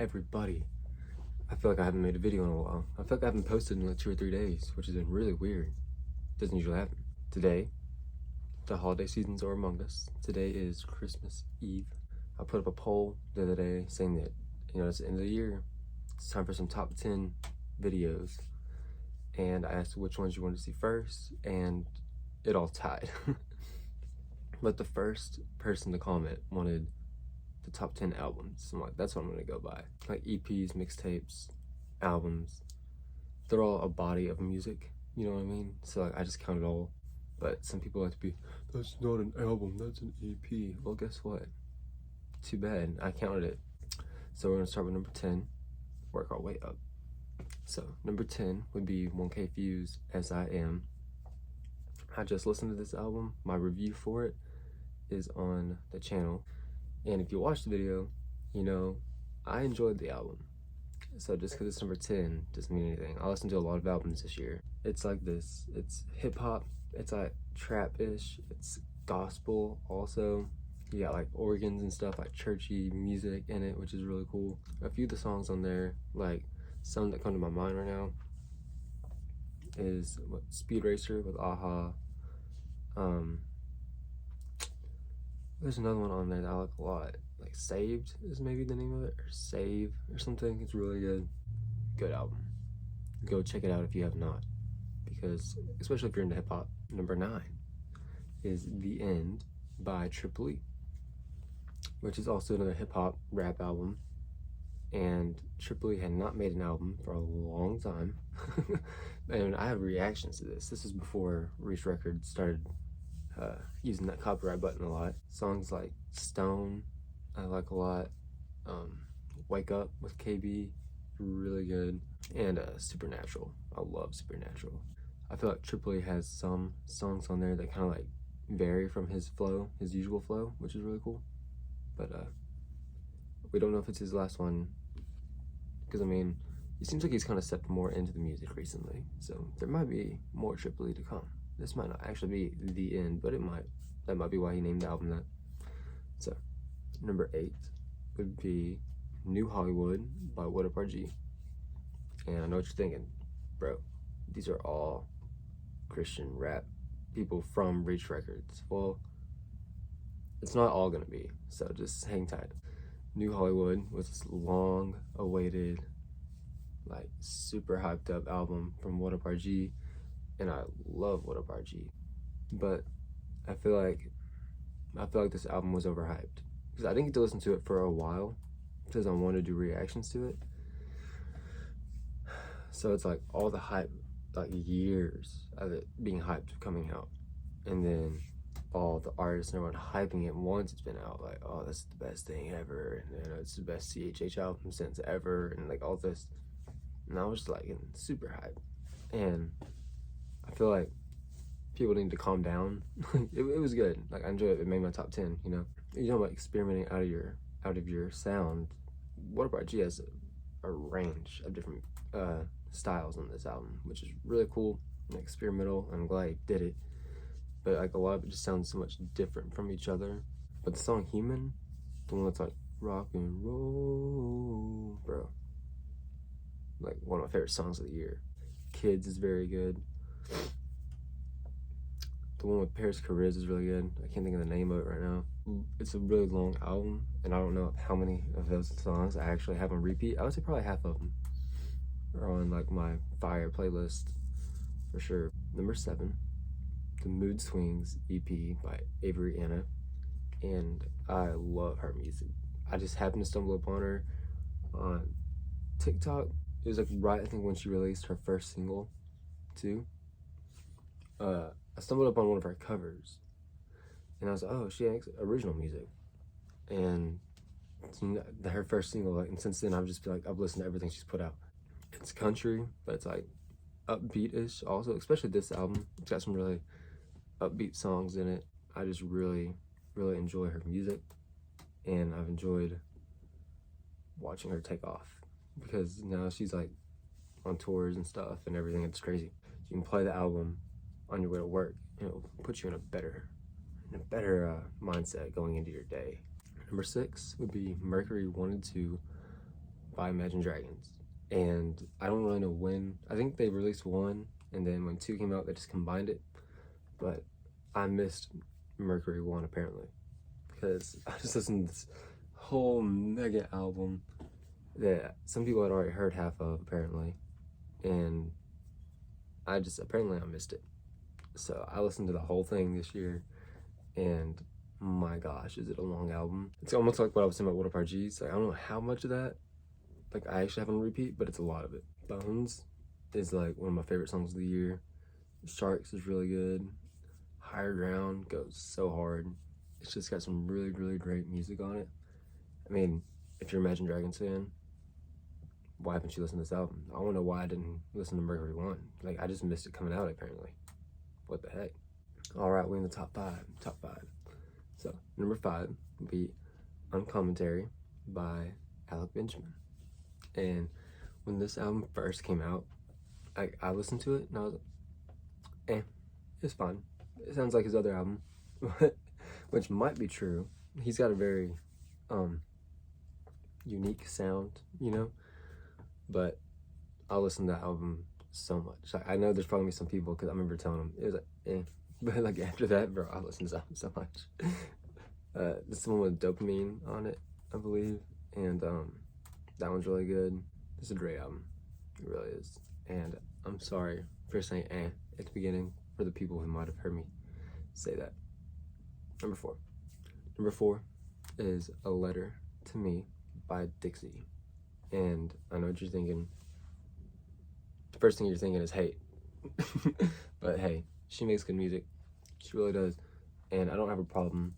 everybody. I feel like I haven't made a video in a while. I feel like I haven't posted in like 2 or 3 days, which has been really weird. Doesn't usually happen. Today, the holiday seasons are among us. Today is Christmas Eve. I put up a poll the other day saying that, it's the end of the year. It's time for some top 10 videos. And I asked which ones you wanted to see first, and it all tied. But the first person to comment wanted the top 10 albums. I'm like, that's what I'm gonna go by. Like EPs, mixtapes, albums. They're all a body of music, you know what I mean? So like, I just count it all. But some people like to be, that's not an album, that's an EP. Well, guess what? Too bad, I counted it. So we're gonna start with number 10, work our way up. So number 10 would be 1K Fuse, As I Am. I just listened to this album. My review for it is on the channel. And if you watch the video, I enjoyed the album. So just because it's number 10 doesn't mean anything. I listened to a lot of albums this year. It's like this. It's hip hop. It's like trap-ish. It's gospel also. You got like organs and stuff, like churchy music in it, which is really cool. A few of the songs on there, like some that come to my mind right now, is Speed Racer with Aha. There's another one on there that I like a lot. Like Saved is maybe the name of it, or Save or something. It's really good. Good album. Go check it out if you have not, because especially if you're into hip hop. Number 9 is The End by Triple E, which is also another hip hop rap album. And Triple E had not made an album for a long time. And I have reactions to this. This is before Reach Records started using that copyright button a lot. Songs like Stone, I like a lot. Wake Up with KB, really good. And Supernatural, I love Supernatural. I feel like Triple E has some songs on there that kind of like vary from his flow, his usual flow, which is really cool. But we don't know if it's his last one, because it seems like he's kind of stepped more into the music recently. So there might be more Triple E to come. This might not actually be the end, but it might. That might be why he named the album that. So, number 8 would be New Hollywood by What Up RG. And I know what you're thinking, bro. These are all Christian rap people from Reach Records. Well, it's not all gonna be, so just hang tight. New Hollywood was this long-awaited, like super hyped up album from What Up RG. And I love What Up RG, but I feel like this album was overhyped, because I didn't get to listen to it for a while because I wanted to do reactions to it. So it's like all the hype, like years of it being hyped coming out, and then all the artists and everyone hyping it once it's been out, like, oh, this is the best thing ever, and it's the best CHH album since ever, and like all this. And I was just like getting super hyped, and I feel like people need to calm down. it was good. Like, I enjoyed it. It made my top 10. You know about experimenting out of your sound. What Up RG has a range of different styles on this album, which is really cool and experimental. I'm glad he did it. But like a lot of it just sounds so much different from each other. But the song Human, the one that's like rock and roll, bro, like one of my favorite songs of the year. Kids is very good. The one with Paris Chariz is really good. I can't think of the name of it right now. It's a really long album, and I don't know how many of those songs I actually have on repeat. I would say probably half of them are on like my fire playlist for sure. Number 7, the Mood Swings EP by Avery Anna, and I love her music. I just happened to stumble upon her on TikTok. It was like right, I think, when she released her first single too. I stumbled up on one of her covers, and I was like, oh, she has original music. And her first single, like, and since then I've listened to everything she's put out. It's country, but it's like upbeat-ish also, especially this album. It's got some really upbeat songs in it. I just really, really enjoy her music, and I've enjoyed watching her take off, because now she's like on tours and stuff and everything. It's crazy. You can play the album on your way to work, and it'll put you in a better mindset going into your day. Number 6 would be Mercury Wanted to by Imagine Dragons. And I don't really know when. I think they released 1, and then when 2 came out, they just combined it. But I missed Mercury 1 apparently, because I just listened to this whole mega album that some people had already heard half of apparently, and apparently I missed it. So I listened to the whole thing this year, and my gosh, is it a long album. It's almost like what I was saying about What Up RGs. Like, I don't know how much of that like I actually have on repeat, but it's a lot of it. Bones is like one of my favorite songs of the year. Sharks is really good. Higher Ground goes so hard. It's just got some really, really great music on it. I mean, if you're an Imagine Dragons fan, why haven't you listened to this album? I don't know why I didn't listen to Mercury 1. Like, I just missed it coming out apparently. What the heck? All right, we're in the top 5. So, number 5 would be Uncommentary by Alec Benjamin. And when this album first came out, I listened to it and I was like, it's fine. It sounds like his other album, which might be true. He's got a very unique sound, you know? But I listened to that album so much. Like, I know there's probably some people, because I remember telling them, it was like, But like after that, bro, I listened to this album so much. This is the one with Dopamine on it, I believe. And that one's really good. It's a great album. It really is. And I'm sorry for saying at the beginning for the people who might have heard me say that. Number 4. Number 4 is A Letter to Me by Dixie. And I know what you're thinking. The first thing you're thinking is hate. But hey, she makes good music. She really does. And I don't have a problem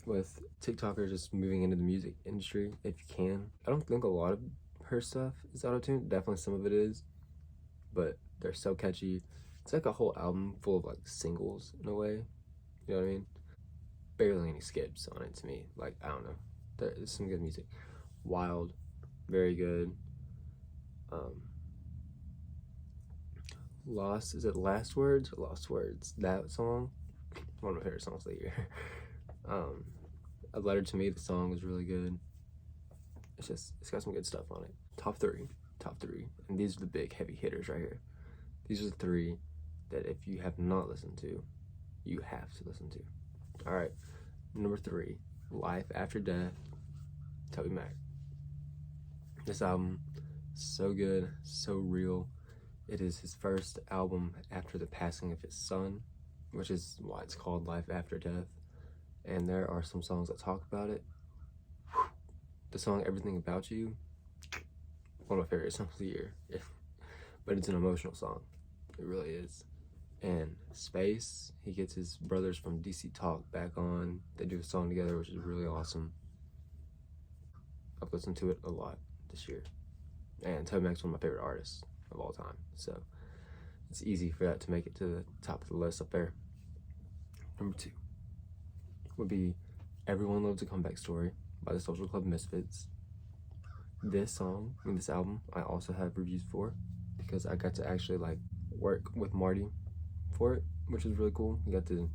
with TikTokers just moving into the music industry if you can. I don't think a lot of her stuff is auto-tuned. Definitely some of it is, but they're so catchy. It's like a whole album full of like singles in a way. You know what I mean? Barely any skips on it to me. Like, I don't know. There's some good music. Wild, very good. Is it Last Words or Lost Words? That song, one of my favorite songs of the year. A Letter to Me, the song was really good. It's got some good stuff on it. Top three, and these are the big heavy hitters right here. These are the 3 that if you have not listened to, you have to listen to. All right, number 3, Life After Death, TobyMac. This album, so good, so real. It is his first album after the passing of his son, which is why it's called Life After Death. And there are some songs that talk about it. The song Everything About You, one of my favorite songs of the year. But it's an emotional song. It really is. And Space, he gets his brothers from DC Talk back on. They do a song together, which is really awesome. I've listened to it a lot this year. And TobyMac's one of my favorite artists of all time. So it's easy for that to make it to the top of the list up there. Number 2 would be Everyone Loves a Comeback Story by the Social Club Misfits. This album, I also have reviews for because I got to actually like work with Marty for it, which was really cool. We got to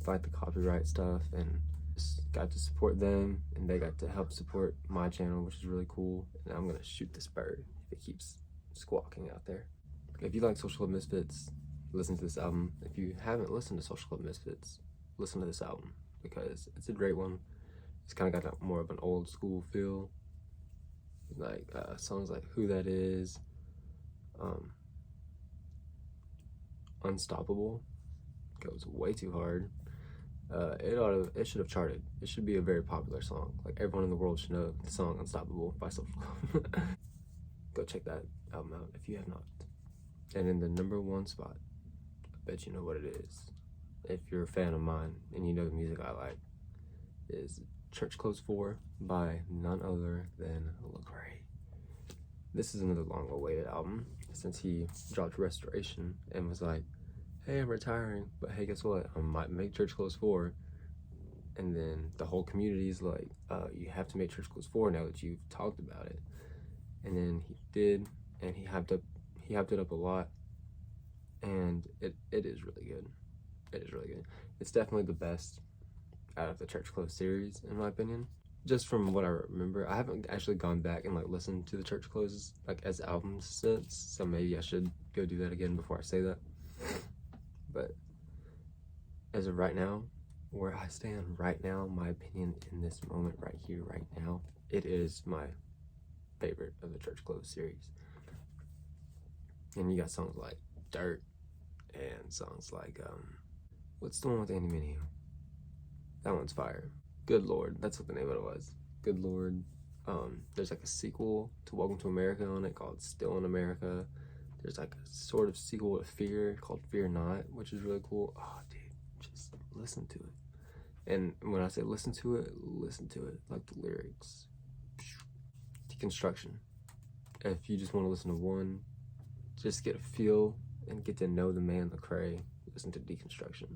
fight the copyright stuff and just got to support them, and they got to help support my channel, which is really cool. And I'm gonna shoot this bird if it keeps squawking out there. If you like Social Club Misfits, listen to this album. If you haven't listened to Social Club Misfits, listen to this album because it's a great one. It's kind of got more of an old school feel, like songs like Who That Is, Unstoppable goes way too hard. It should have charted. It should be a very popular song. Like, everyone in the world should know the song Unstoppable by Social Club. Go check that album out if you have not. And in the number 1 spot, I bet you know what it is. If you're a fan of mine and you know the music I like, is Church Clothes 4 by none other than Lecrae. This is another long-awaited album since he dropped Restoration and was like, hey, I'm retiring, but hey, guess what? I might make Church Clothes 4. And then the whole community is like, you have to make Church Clothes 4 now that you've talked about it. And then he did, and he hyped it up a lot, and it is really good. It is really good. It's definitely the best out of the Church Clothes series, in my opinion. just from what I remember, I haven't actually gone back and like listened to the Church Closes like as albums since, so maybe I should go do that again before I say that. But as of right now, where I stand right now, my opinion in this moment right here, right now, it is my favorite of the Church Close series. And you got songs like Dirt and songs like what's the one with Andy Mineo? That one's fire. Good Lord, that's what the name of it was. Good Lord. There's like a sequel to Welcome to America on it called Still in America. There's like a sort of sequel to Fear called Fear Not, which is really cool. Oh, dude, just listen to it. And when I say listen to it like the lyrics. Deconstruction. If you just want to listen to one, just get a feel and get to know the man Lecrae, listen to Deconstruction.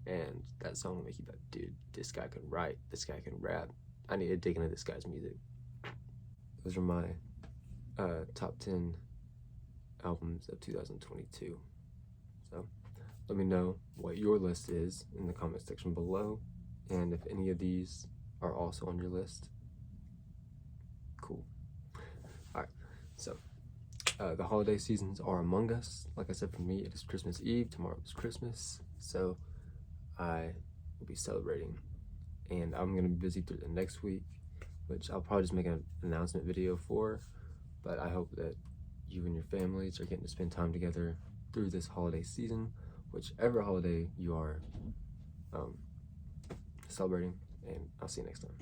And that song will make you like, dude, this guy can write, this guy can rap. I need to dig into this guy's music. Those are my top 10 albums of 2022. So let me know what your list is in the comment section below, and if any of these are also on your list. Cool. Alright, so the holiday seasons are among us. Like I said, for me, it is Christmas Eve. Tomorrow is Christmas, so I will be celebrating, and I'm gonna be busy through the next week, which I'll probably just make an announcement video for, but I hope that you and your families are getting to spend time together through this holiday season, whichever holiday you are celebrating, and I'll see you next time.